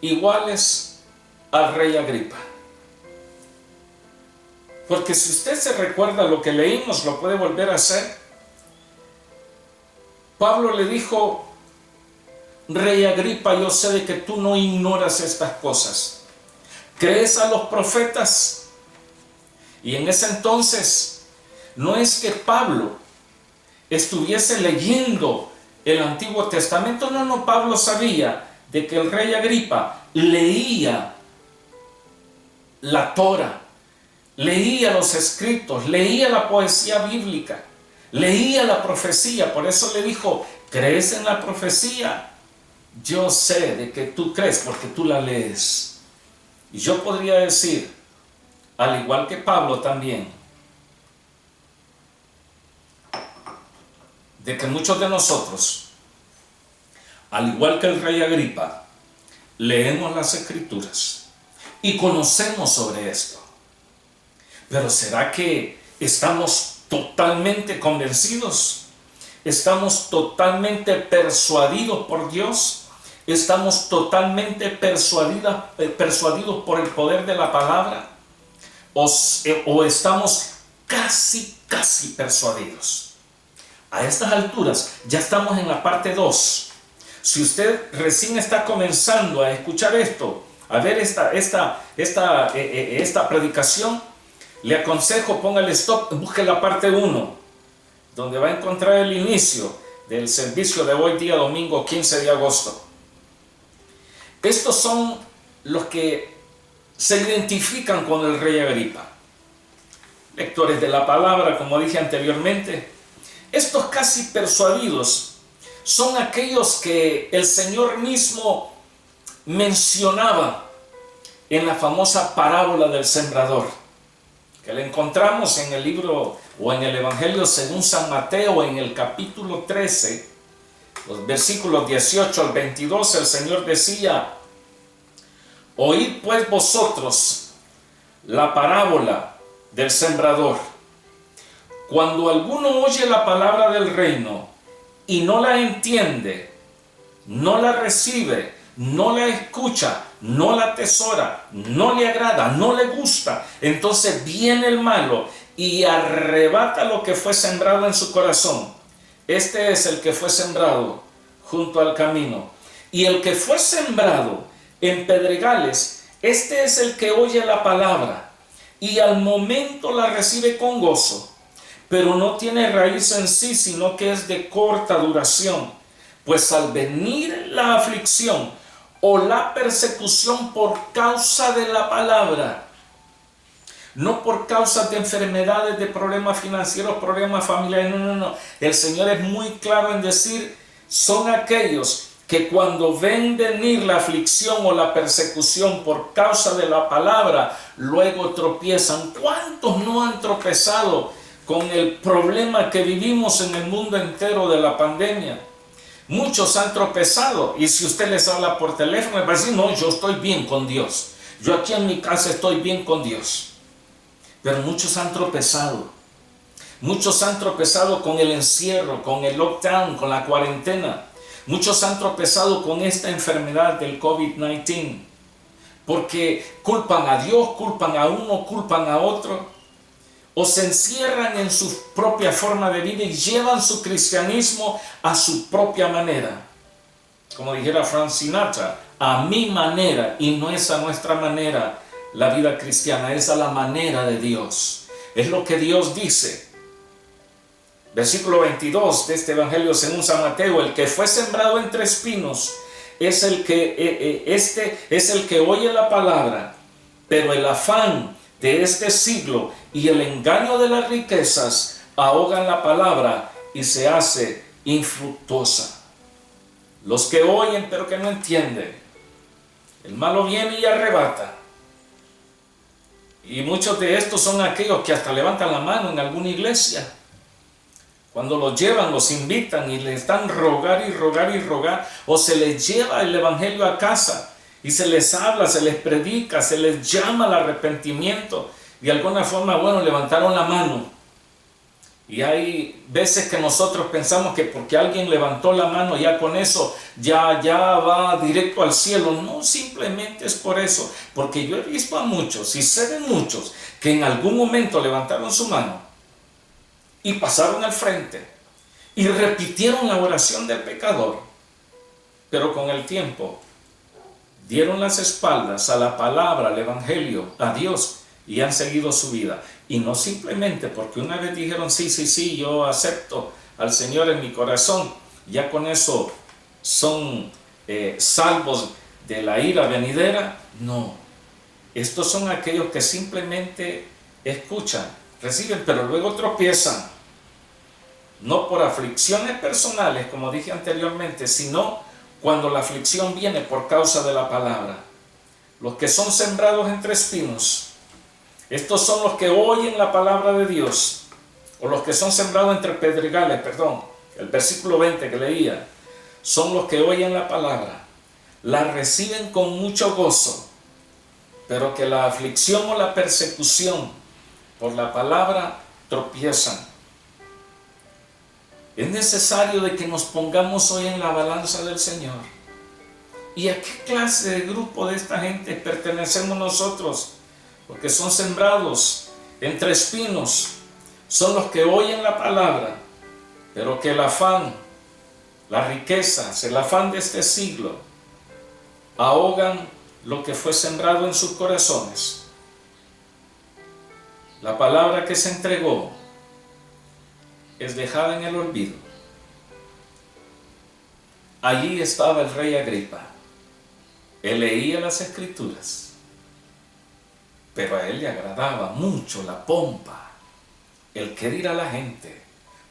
iguales al rey Agripa. Porque si usted se recuerda lo que leímos, lo puede volver a hacer. Pablo le dijo: Rey Agripa, yo sé de que tú no ignoras estas cosas. ¿Crees a los profetas? Y en ese entonces, no es que Pablo estuviese leyendo el Antiguo Testamento. No, Pablo sabía de que el rey Agripa leía la Torá, leía los escritos, leía la poesía bíblica, leía la profecía. Por eso le dijo: ¿crees en la profecía? Yo sé de que tú crees porque tú la lees. Y yo podría decir, al igual que Pablo también, de que muchos de nosotros, al igual que el rey Agripa, leemos las escrituras y conocemos sobre esto. Pero ¿será que estamos totalmente convencidos? ¿Estamos totalmente persuadidos por Dios? ¿Estamos totalmente persuadidos por el poder de la palabra? ¿O estamos casi persuadidos? A estas alturas ya estamos en la parte 2. Si usted recién está comenzando a escuchar esto, a ver esta predicación, le aconsejo, póngale stop, busque la parte 1, donde va a encontrar el inicio del servicio de hoy día domingo 15 de agosto. Estos son los que se identifican con el rey Agripa. Lectores de la palabra, como dije anteriormente. Estos casi persuadidos son aquellos que el Señor mismo mencionaba en la famosa parábola del sembrador, que la encontramos en el libro o en el Evangelio según San Mateo, en el capítulo 13, los versículos 18 al 22. El Señor decía: oíd pues vosotros la parábola del sembrador. Cuando alguno oye la palabra del reino y no la entiende, no la recibe, no la escucha, no la atesora, no le agrada, no le gusta, entonces viene el malo y arrebata lo que fue sembrado en su corazón. Este es el que fue sembrado junto al camino. Y el que fue sembrado en pedregales, este es el que oye la palabra y al momento la recibe con gozo, pero no tiene raíz en sí, sino que es de corta duración. Pues al venir la aflicción o la persecución por causa de la palabra, no por causa de enfermedades, de problemas financieros, problemas familiares, no. El Señor es muy claro en decir, son aquellos que cuando ven venir la aflicción o la persecución por causa de la palabra, luego tropiezan. ¿Cuántos no han tropezado con el problema que vivimos en el mundo entero de la pandemia? Muchos han tropezado, y si usted les habla por teléfono, les va a decir: no, yo estoy bien con Dios, yo aquí en mi casa estoy bien con Dios. Pero muchos han tropezado. Muchos han tropezado con el encierro, con el lockdown, con la cuarentena. Muchos han tropezado con esta enfermedad del COVID-19, porque culpan a Dios, culpan a uno, culpan a otro, o se encierran en su propia forma de vida y llevan su cristianismo a su propia manera. Como dijera Frank Sinatra, a mi manera, y no es a nuestra manera la vida cristiana, es a la manera de Dios. Es lo que Dios dice. Versículo 22 de este Evangelio según San Mateo: el que fue sembrado entre espinos es el que, es el que oye la palabra, pero el afán de este siglo y el engaño de las riquezas ahogan la palabra y se hace infructuosa. Los que oyen pero que no entienden. El malo viene y arrebata. Y muchos de estos son aquellos que hasta levantan la mano en alguna iglesia. Cuando los llevan, los invitan y les dan rogar, o se les lleva el evangelio a casa y se les habla, se les predica, se les llama al arrepentimiento. De alguna forma, levantaron la mano Y hay veces que nosotros pensamos que porque alguien levantó la mano, ya con eso ya va directo al cielo. No, simplemente es por eso. Porque yo he visto a muchos y sé de muchos que en algún momento levantaron su mano y pasaron al frente y repitieron la oración del pecador. Pero con el tiempo dieron las espaldas a la palabra, al evangelio, a Dios, y han seguido su vida. Y no simplemente porque una vez dijeron sí, yo acepto al Señor en mi corazón, ya con eso son salvos de la ira venidera. No, estos son aquellos que simplemente escuchan, reciben, pero luego tropiezan, no por aflicciones personales, como dije anteriormente, sino cuando la aflicción viene por causa de la palabra. Los que son sembrados entre espinos, estos son los que oyen la palabra de Dios, o los que son sembrados entre pedregales, perdón, el versículo 20 que leía, son los que oyen la palabra, la reciben con mucho gozo, pero que la aflicción o la persecución por la palabra tropiezan. Es necesario de que nos pongamos hoy en la balanza del Señor. ¿Y a qué clase de grupo de esta gente pertenecemos nosotros? Porque son sembrados entre espinos, son los que oyen la palabra, pero que el afán, las riquezas, el afán de este siglo, ahogan lo que fue sembrado en sus corazones. La palabra que se entregó es dejada en el olvido. Allí estaba el rey Agripa. Él leía las escrituras, pero a él le agradaba mucho la pompa, el querer a la gente.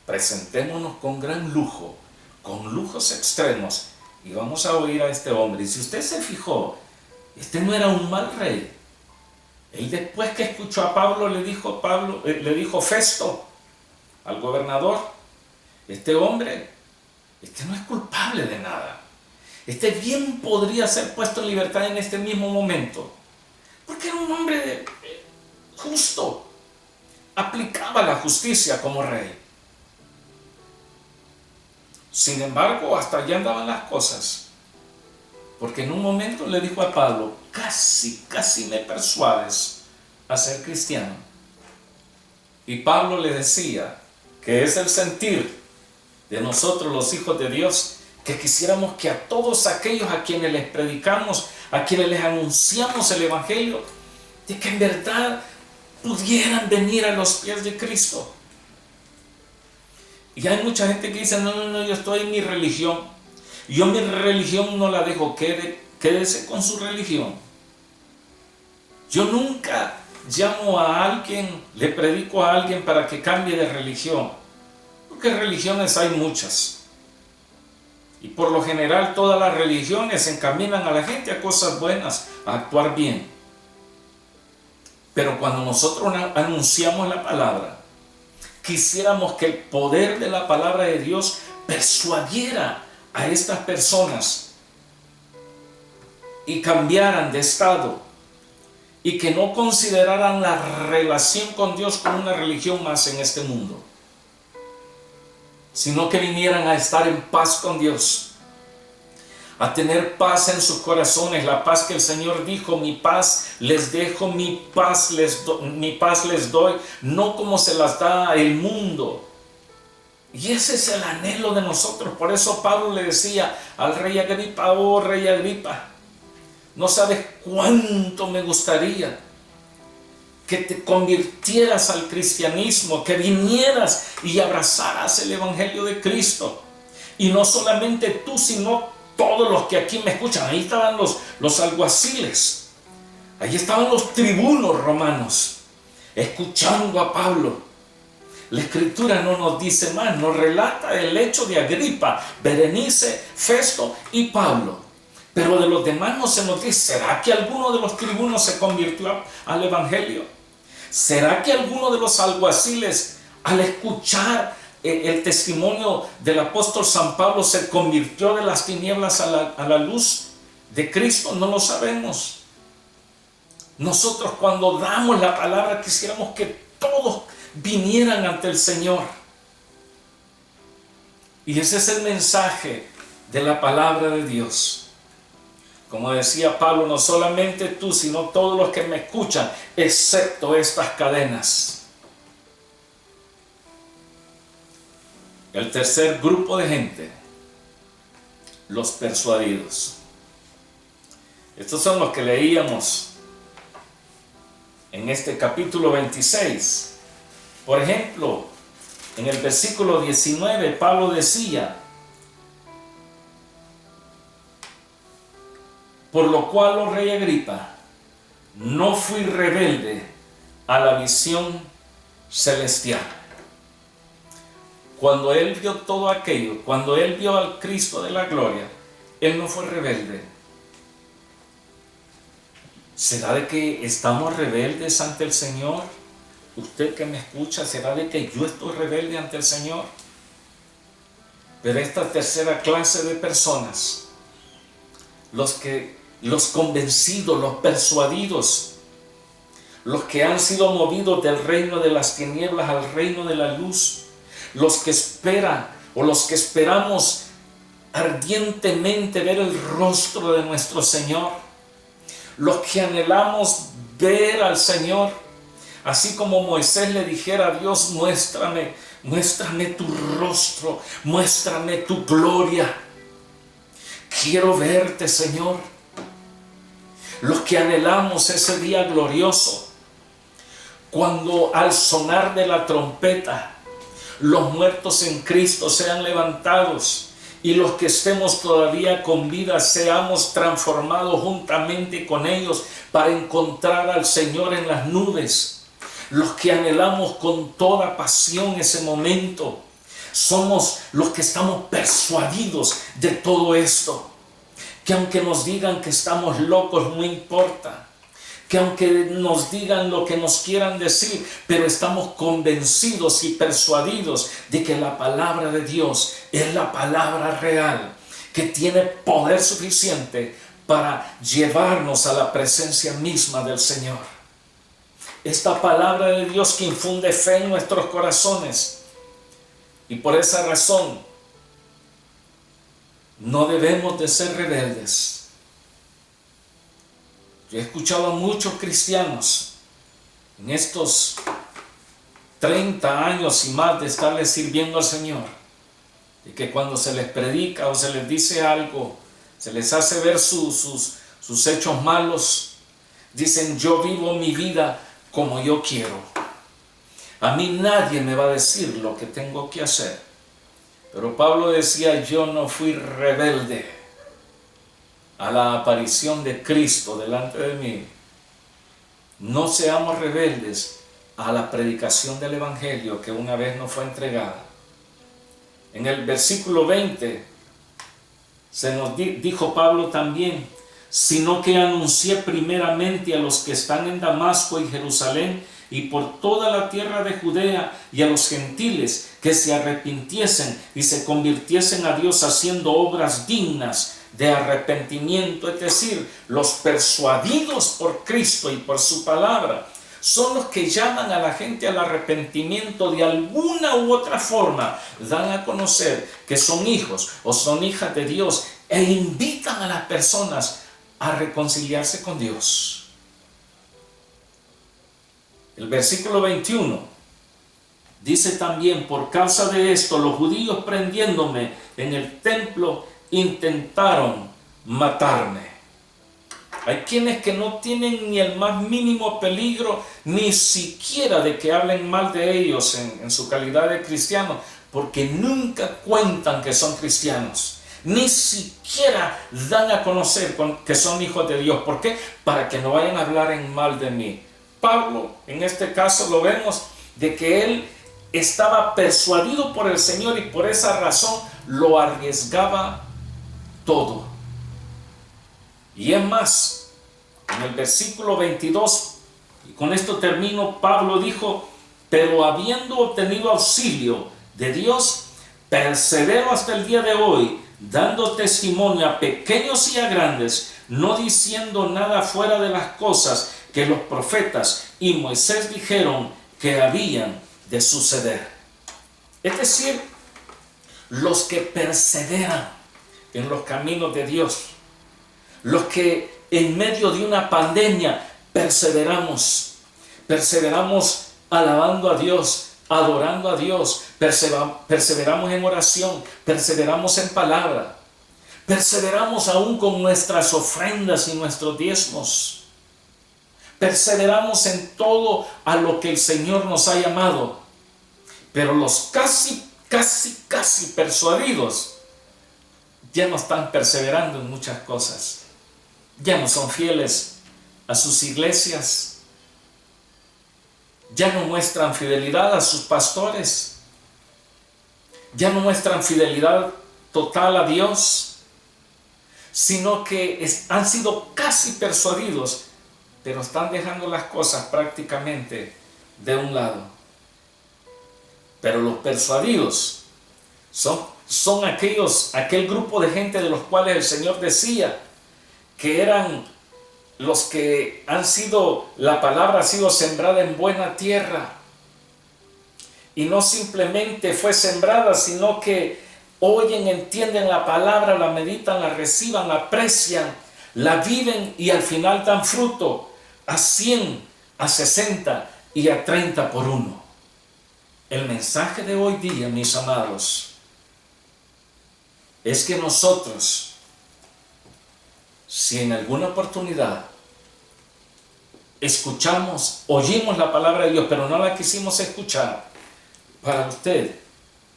Presentémonos con gran lujo, con lujos extremos, y vamos a oír a este hombre. Y si usted se fijó, este no era un mal rey. Él, después que escuchó a Pablo, le dijo Festo al gobernador: este hombre, este no es culpable de nada. Este bien podría ser puesto en libertad en este mismo momento, porque era un hombre justo, aplicaba la justicia como rey. Sin embargo, hasta allá andaban las cosas, porque en un momento le dijo a Pablo: casi me persuades a ser cristiano. Y Pablo le decía que es el sentir de nosotros los hijos de Dios, que quisiéramos que a todos aquellos a quienes les predicamos, a quienes les anunciamos el evangelio, de que en verdad pudieran venir a los pies de Cristo. Y hay mucha gente que dice: no, yo estoy en mi religión, yo mi religión no la dejo, quédese con su religión. Yo nunca llamo a alguien, le predico a alguien para que cambie de religión, porque religiones hay muchas. Y por lo general todas las religiones encaminan a la gente a cosas buenas, a actuar bien. Pero cuando nosotros anunciamos la palabra, quisiéramos que el poder de la palabra de Dios persuadiera a estas personas y cambiaran de estado, y que no consideraran la relación con Dios como una religión más en este mundo, sino que vinieran a estar en paz con Dios, a tener paz en sus corazones, la paz que el Señor dijo: mi paz les dejo, mi paz les doy, no como se las da el mundo. Y ese es el anhelo de nosotros. Por eso Pablo le decía al rey Agripa: oh rey Agripa, no sabes cuánto me gustaría que te convirtieras al cristianismo, que vinieras y abrazaras el evangelio de Cristo. Y no solamente tú, sino todos los que aquí me escuchan. Ahí estaban los alguaciles, ahí estaban los tribunos romanos, escuchando a Pablo. La escritura no nos dice más, nos relata el hecho de Agripa, Berenice, Festo y Pablo. Pero de los demás no se nos dice. ¿Será que alguno de los tribunos se convirtió al evangelio? ¿Será que alguno de los alguaciles, al escuchar el testimonio del apóstol San Pablo, se convirtió de las tinieblas a la luz de Cristo? No lo sabemos. Nosotros, cuando damos la palabra, quisiéramos que todos vinieran ante el Señor, Y ese es el mensaje de la palabra de Dios. Como decía Pablo, no solamente tú, sino todos los que me escuchan, excepto estas cadenas. El tercer grupo de gente, los persuadidos. Estos son los que leíamos en este capítulo 26. Por ejemplo, en el versículo 19, Pablo decía: por lo cual, oh rey Agripa, no fui rebelde a la visión celestial. Cuando él vio todo aquello, cuando él vio al Cristo de la gloria, él no fue rebelde. ¿Será de que estamos rebeldes ante el Señor? Usted que me escucha, ¿será de que yo estoy rebelde ante el Señor? Pero esta tercera clase de personas, los convencidos, los persuadidos, los que han sido movidos del reino de las tinieblas al reino de la luz, los que esperan o los que esperamos ardientemente ver el rostro de nuestro Señor, los que anhelamos ver al Señor, así como Moisés le dijera a Dios: muéstrame tu rostro, muéstrame tu gloria, quiero verte, Señor. Los que anhelamos ese día glorioso, cuando al sonar de la trompeta los muertos en Cristo sean levantados y los que estemos todavía con vida seamos transformados juntamente con ellos para encontrar al Señor en las nubes. Los que anhelamos con toda pasión ese momento, somos los que estamos persuadidos de todo esto. Que aunque nos digan que estamos locos, no importa. Que aunque nos digan lo que nos quieran decir, pero estamos convencidos y persuadidos de que la palabra de Dios es la palabra real, que tiene poder suficiente para llevarnos a la presencia misma del Señor. Esta palabra de Dios que infunde fe en nuestros corazones. Y por esa razón, no debemos de ser rebeldes. Yo he escuchado a muchos cristianos en estos 30 años y más de estarles sirviendo al Señor, de que cuando se les predica o se les dice algo, se les hace ver sus hechos malos, dicen: yo vivo mi vida como yo quiero. A mí nadie me va a decir lo que tengo que hacer. Pero Pablo decía: yo no fui rebelde a la aparición de Cristo delante de mí. No seamos rebeldes a la predicación del Evangelio que una vez nos fue entregada. En el versículo 20 se nos dijo Pablo también: sino que anuncié primeramente a los que están en Damasco y Jerusalén y por toda la tierra de Judea y a los gentiles que se arrepintiesen y se convirtiesen a Dios haciendo obras dignas de arrepentimiento. Es decir, los persuadidos por Cristo y por su palabra son los que llaman a la gente al arrepentimiento. De alguna u otra forma dan a conocer que son hijos o son hijas de Dios e invitan a las personas a reconciliarse con Dios. El versículo 21 dice también: por causa de esto los judíos, prendiéndome en el templo, intentaron matarme. Hay quienes que no tienen ni el más mínimo peligro, ni siquiera de que hablen mal de ellos en su calidad de cristianos, porque nunca cuentan que son cristianos, ni siquiera dan a conocer que son hijos de Dios. ¿Por qué? Para que no vayan a hablar en mal de mí. Pablo, en este caso, lo vemos de que él estaba persuadido por el Señor y por esa razón lo arriesgaba todo. Y es más, en el versículo 22, y con esto termino, Pablo dijo: pero habiendo obtenido auxilio de Dios, persevero hasta el día de hoy, dando testimonio a pequeños y a grandes, no diciendo nada fuera de las cosas que los profetas y Moisés dijeron que habían de suceder. Es decir, los que perseveran en los caminos de Dios, los que en medio de una pandemia perseveramos alabando a Dios, adorando a Dios, perseveramos en oración, perseveramos en palabra, perseveramos aún con nuestras ofrendas y nuestros diezmos, perseveramos en todo a lo que el Señor nos ha llamado. Pero los casi persuadidos ya no están perseverando en muchas cosas, ya no son fieles a sus iglesias, ya no muestran fidelidad a sus pastores, ya no muestran fidelidad total a Dios, sino que han sido casi persuadidos, pero están dejando las cosas prácticamente de un lado. Pero los persuadidos son aquel grupo de gente de los cuales el Señor decía que eran los que la palabra ha sido sembrada en buena tierra. Y no simplemente fue sembrada, sino que oyen, entienden la palabra, la meditan, la reciban, la aprecian, la viven y al final dan fruto a 100, a 60 y a 30 por uno. El mensaje de hoy día, mis amados, es que nosotros, si en alguna oportunidad oímos la palabra de Dios, pero no la quisimos escuchar, para usted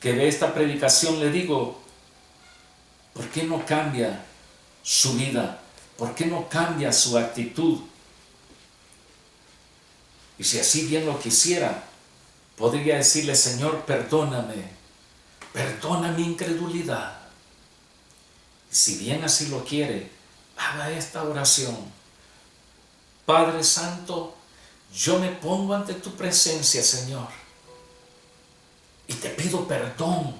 que ve esta predicación le digo, ¿por qué no cambia su vida? ¿Por qué no cambia su actitud? Y si así bien lo quisiera, podría decirle: Señor, perdóname, perdona mi incredulidad. Si bien así lo quiere, haga esta oración: Padre Santo, yo me pongo ante tu presencia, Señor, y te pido perdón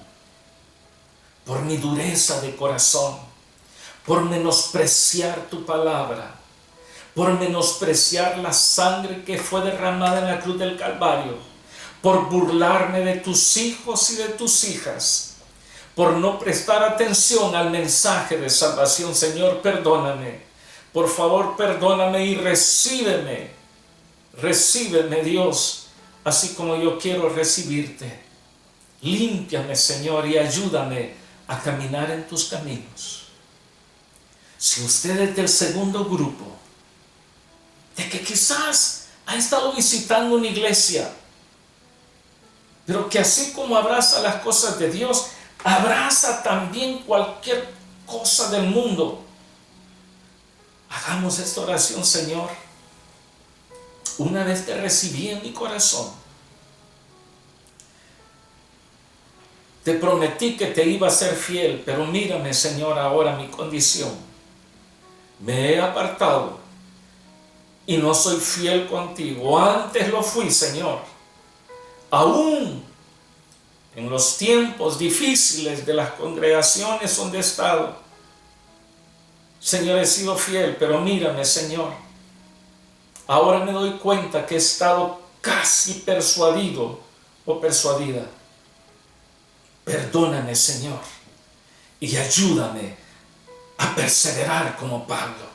por mi dureza de corazón, por menospreciar tu palabra, por menospreciar la sangre que fue derramada en la cruz del Calvario, por burlarme de tus hijos y de tus hijas, por no prestar atención al mensaje de salvación. Señor, perdóname, por favor, perdóname y recíbeme, Dios, así como yo quiero recibirte. Límpiame, Señor, y ayúdame a caminar en tus caminos. Si usted es del segundo grupo, de que quizás ha estado visitando una iglesia, pero que así como abraza las cosas de Dios, abraza también cualquier cosa del mundo, hagamos esta oración: Señor, una vez te recibí en mi corazón, te prometí que te iba a ser fiel, pero mírame, Señor, ahora mi condición. Me he apartado y no soy fiel contigo. Antes lo fui, Señor. Aún en los tiempos difíciles de las congregaciones donde he estado, Señor, he sido fiel, pero mírame, Señor. Ahora me doy cuenta que he estado casi persuadido o persuadida. Perdóname, Señor, y ayúdame a perseverar como Pablo,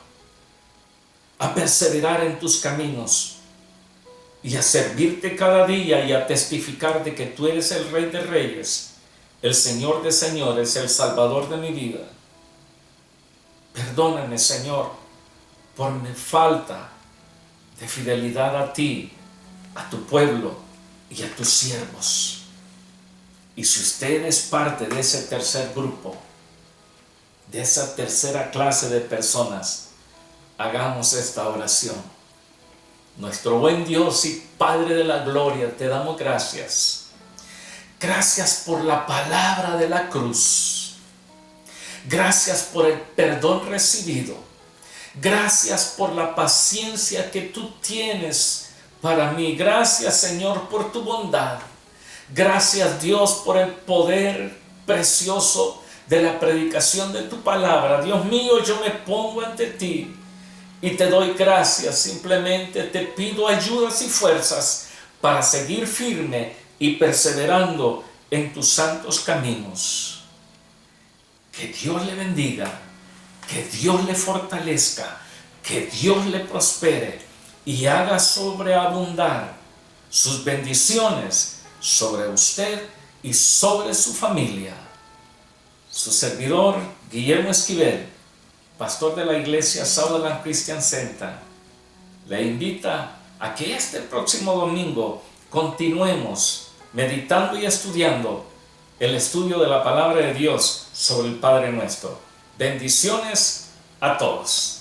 a perseverar en tus caminos y a servirte cada día y a testificar de que tú eres el Rey de Reyes, el Señor de Señores, el Salvador de mi vida. Perdóname, Señor, por mi falta de fidelidad a ti, a tu pueblo y a tus siervos. Y si usted es parte de ese tercer grupo, de esa tercera clase de personas, hagamos esta oración. Nuestro buen Dios y Padre de la gloria, te damos gracias. Gracias por la palabra de la cruz. Gracias por el perdón recibido. Gracias por la paciencia que tú tienes para mí. Gracias, Señor, por tu bondad. Gracias, Dios, por el poder precioso de la predicación de tu palabra. Dios mío, yo me pongo ante ti y te doy gracias. Simplemente te pido ayudas y fuerzas para seguir firme y perseverando en tus santos caminos. Que Dios le bendiga, que Dios le fortalezca, que Dios le prospere y haga sobreabundar sus bendiciones sobre usted y sobre su familia. Su servidor, Guillermo Esquivel, pastor de la iglesia Sutherland Christian Center, le invita a que este próximo domingo continuemos meditando y estudiando el estudio de la palabra de Dios sobre el Padre Nuestro. Bendiciones a todos.